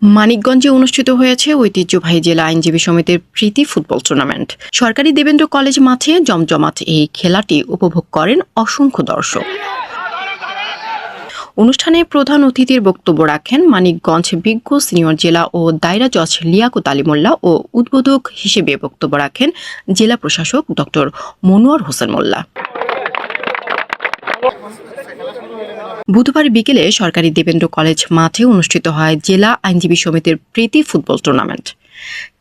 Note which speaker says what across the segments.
Speaker 1: মানিকগঞ্জে অনুষ্ঠিত হয়েছে ঐতিহ্যবাহী জেলা আইনজীবী সমিতির প্রীতি ফুটবল টুর্নামেন্ট। সরকারি দেবেন্দ্র কলেজ মাঠে জমজমাট এই খেলাটি উপভোগ করেন অসংখ্য দর্শক। অনুষ্ঠানে প্রধান অতিথির বক্তব্য রাখেন মানিকগঞ্জ বিজ্ঞ সিনিয়র জেলা ও দায়রা জজ লিয়াকত আলী মোল্লা ও উদ্বোধক হিসেবে বক্তব্য রাখেন জেলা প্রশাসক ডক্টর মনোয়ার হোসেন মোল্লা। বুধবার বিকেলে সরকারি দেবেন্দ্র কলেজ মাঠে অনুষ্ঠিত হয় জেলা আইনজীবী সমিতির প্রীতি ফুটবল টুর্নামেন্ট।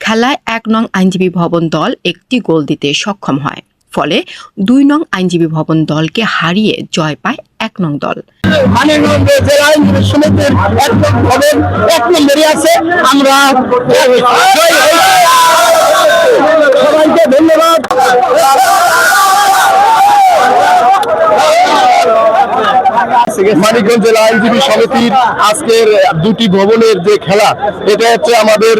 Speaker 1: খেলায় ১ নং আইনজীবী ভবন দল একটি গোল দিতে সক্ষম হয়, ফলে ২ নং আইনজীবী ভবন দলকে হারিয়ে জয় পায় ১ নং দল।
Speaker 2: মানিকগঞ্জ জেলা আইনজীবী সমিতির ১ নং ভবন ১ নম্বরে আছে। আমরা সবাইকে ধন্যবাদ। মানিকগঞ্জ জেলা আইনজীবী সমিতির আজকের দুটি ভবনের যে খেলা, এটা হচ্ছে আমাদের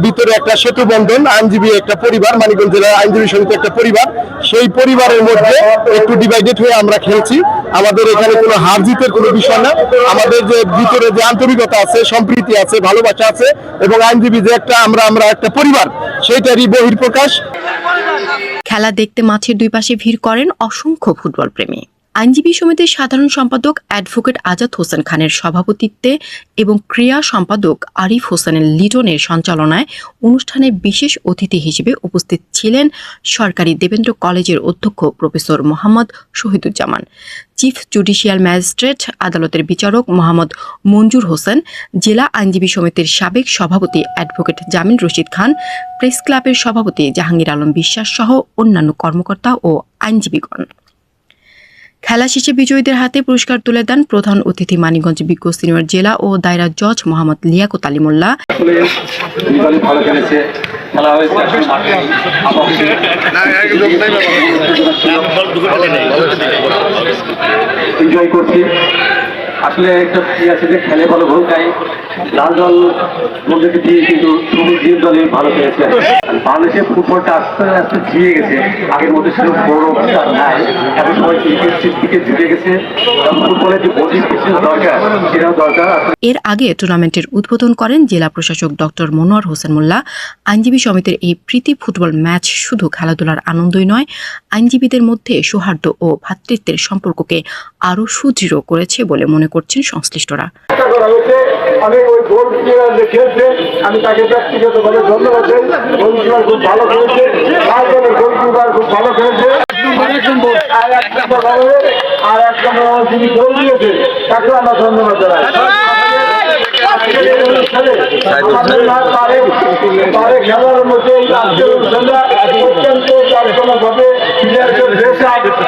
Speaker 2: ভিতরে একটা সেতু বন্ধন। আইনজীবী একটা পরিবার, মানিকগঞ্জ জেলা আইনজীবী সমিতি একটা পরিবার, সেই পরিবারের মধ্যে একটু ডিভাইডেড হয়ে আমরা খেলছি। আমাদের এখানে কোনো হার জিতের কোনো বিষয় না। আমাদের যে ভিতরে যে আন্তরিকতা আছে, সম্প্রীতি আছে, ভালোবাসা আছে এবং আইনজীবী যে একটা আমরা একটা পরিবার, সেইটারই বহিঃপ্রকাশ।
Speaker 1: খেলা দেখতে মাঠের দুই পাশে ভিড় করেন অসংখ্য ফুটবল প্রেমী। আইনজীবী সমিতির সাধারণ সম্পাদক অ্যাডভোকেট আজাদ হোসেন খানের সভাপতিত্বে এবং ক্রীড়া সম্পাদক আরিফ হোসেনের লিটনের সঞ্চালনায় অনুষ্ঠানে বিশেষ অতিথি হিসেবে উপস্থিত ছিলেন সরকারি দেবেন্দ্র কলেজের অধ্যক্ষ professor Mohammad Shahiduzzaman, chief judicial magistrate আদালতের বিচারক মোহাম্মদ মঞ্জুর হোসেন, জেলা আইনজীবী সমিতির সাবেক সভাপতি অ্যাডভোকেট জামিল রশিদ খান, প্রেস ক্লাবের সভাপতি জাহাঙ্গীর আলম বিশ্বাস সহ অন্যান্য কর্মকর্তা ও আইনজীবীগণ। খেলা শেষে বিজয়ীদের হাতে পুরস্কার তুলে দেন প্রধান অতিথি মানিকগঞ্জ বিজ্ঞ সিনিয়র জেলা ও দায়রা জজ মোহাম্মদ লিয়াকত আলী মোল্লা।
Speaker 3: আসলে একটা আছে যে খেলে ভালো ভুল তাই লাল দল বলতে দিয়ে কিন্তু যে দলে ভালো খেলেছে। বাংলাদেশের ফুটবলটা আস্তে আস্তে ঝিয়ে গেছে, আগের মধ্যে সেরকম বড় নাই। এখন সবাই ক্রিকেট ঝুঁকে গেছে। ফুটবলের যে বডি ফিটনেস দরকার, সেটাও দরকার।
Speaker 1: এর আগে টুর্নামেন্টের উদ্বোধন করেন জেলা প্রশাসক ডক্টর মনোয়ার হোসেন মোল্লা। আইনজীবী সমিতির এই প্রীতি ফুটবল ম্যাচ শুধু খেলাধুলার আনন্দই নয়, আইনজীবীদের মধ্যে সৌহার্দ্য ও ভ্রাতৃত্বের সম্পর্ককে আরও সুদৃঢ় করেছে বলে মনে করছেন সংশ্লিষ্টরা।
Speaker 2: আমি ওই গোল যে খেলছে, আমি তাকে ব্যক্তিগতভাবে ধন্যবাদ দিই। গোলকিপার খুব ভালো খেলেছে, গোলকিপার খুব ভালো খেলেছে। আর একজন যিনি গোল দিয়েছে তাকে আমরা ধন্যবাদ জানাই। খেলার মধ্যে অত্যন্ত চারজনকভাবে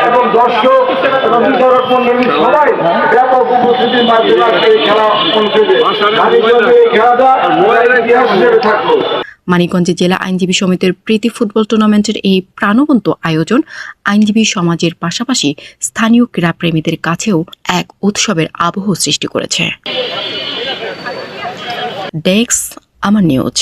Speaker 2: এবং দর্শক এবং বিচারক মন্ডলী সবাই ব্যাপক উপস্থিতির মাধ্যমে এই খেলা অনুষ্ঠিত। এই খেলাটা ইতিহাস হিসেবে থাকলো।
Speaker 1: মানিকগঞ্জে জেলা আইনজীবী সমিতির প্রীতি ফুটবল টুর্নামেন্টের এই প্রাণবন্ত আয়োজন আইনজীবী সমাজের পাশাপাশি স্থানীয় ক্রীড়াপ্রেমীদের কাছেও এক উৎসবের আবহ সৃষ্টি করেছে। ডেস্ক আমার নিউজ।